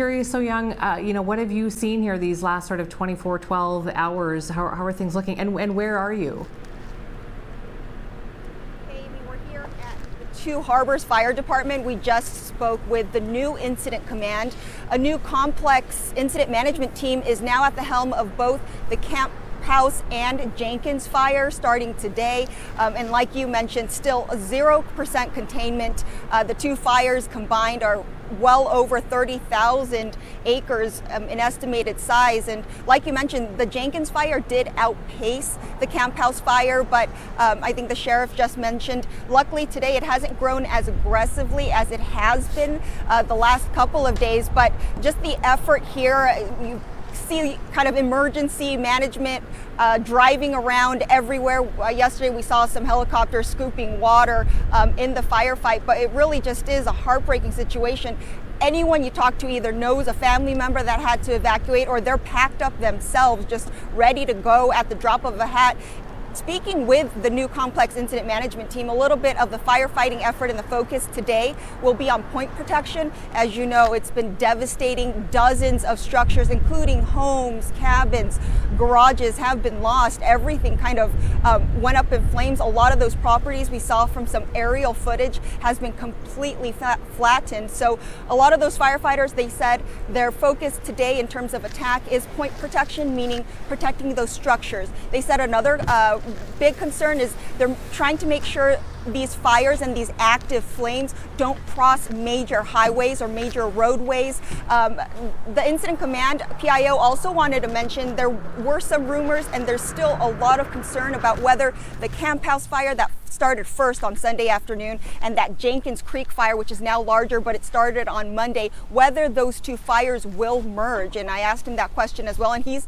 curious, Soyoung, what have you seen here these last sort of 12 hours? How are things looking, and where are you? Two Harbors Fire Department. We just spoke with the new incident command. A new complex incident management team is now at the helm of both the Camp House and Jenkins fire starting today. And like you mentioned, still 0% containment. The two fires combined are well over 30,000 acres in estimated size. And like you mentioned, the Jenkins fire did outpace the Camp House fire, but I think the sheriff just mentioned, luckily today it hasn't grown as aggressively as it has been the last couple of days. But just the effort here, you see kind of emergency management driving around everywhere. Yesterday we saw some helicopters scooping water in the firefight, but it really just is a heartbreaking situation. Anyone you talk to either knows a family member that had to evacuate, or they're packed up themselves, just ready to go at the drop of a hat. Speaking with the new complex incident management team, a little bit of the firefighting effort and the focus today will be on point protection. As you know, it's been devastating. Dozens of structures, including homes, cabins, garages, have been lost. Everything kind of went up in flames. A lot of those properties we saw from some aerial footage has been completely flattened. So a lot of those firefighters, they said their focus today in terms of attack is point protection, meaning protecting those structures. They said another big concern is they're trying to make sure these fires and these active flames don't cross major highways or major roadways. The incident command PIO also wanted to mention there were some rumors, and there's still a lot of concern about whether the Camp House fire that started first on Sunday afternoon and that Jenkins Creek fire, which is now larger, but it started on Monday, whether those two fires will merge. And I asked him that question as well, and he's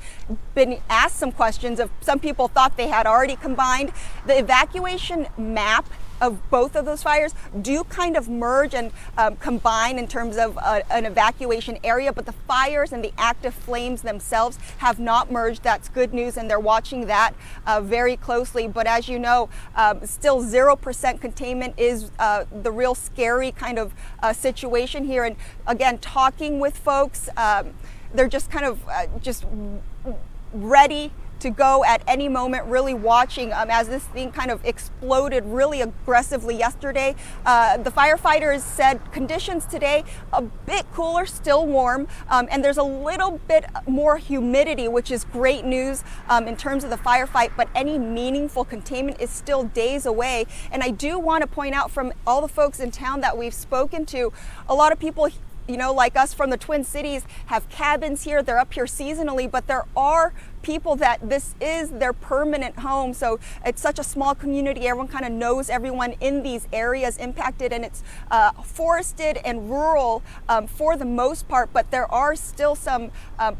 been asked some questions of some people thought they had already combined. The evacuation map of both of those fires do kind of merge and combine in terms of an evacuation area, but the fires and the active flames themselves have not merged. That's good news, and they're watching that very closely. But as you know, still 0% containment is the real scary kind of situation here. And again, talking with folks, they're just kind of just ready to go at any moment, really watching as this thing kind of exploded really aggressively yesterday. The firefighters said conditions today a bit cooler, still warm, and there's a little bit more humidity, which is great news in terms of the firefight, but any meaningful containment is still days away. And I do want to point out, from all the folks in town that we've spoken to, a lot of people, like us from the Twin Cities, have cabins here. They're up here seasonally, but there are people that this is their permanent home. So it's such a small community. Everyone kind of knows everyone in these areas impacted, and it's forested and rural for the most part, but there are still some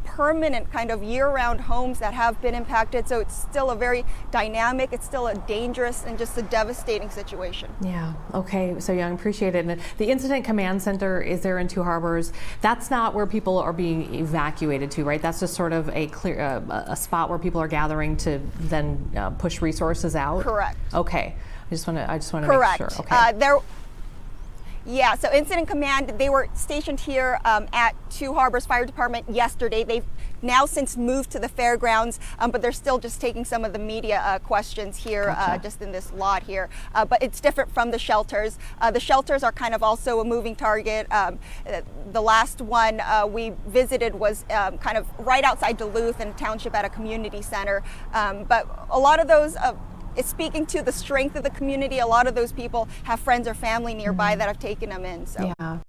permanent kind of year-round homes that have been impacted. So it's still a very dynamic, it's still a dangerous and just a devastating situation. Yeah, okay, so Young, appreciate it. And the Incident Command Center is there in Two Harbors. That's not where people are being evacuated to, right? That's just sort of a clear, a spot where people are gathering to then push resources out? Correct. Okay. I just want to make sure. Okay. Yeah, so Incident Command, they were stationed here at Two Harbors Fire Department yesterday. They've now since moved to the fairgrounds, but they're still just taking some of the media questions here, gotcha, just in this lot here. But it's different from the shelters. The shelters are kind of also a moving target. The last one we visited was kind of right outside Duluth and Township at a community center. But a lot of those it's speaking to the strength of the community. A lot of those people have friends or family nearby that have taken them in. So. Yeah.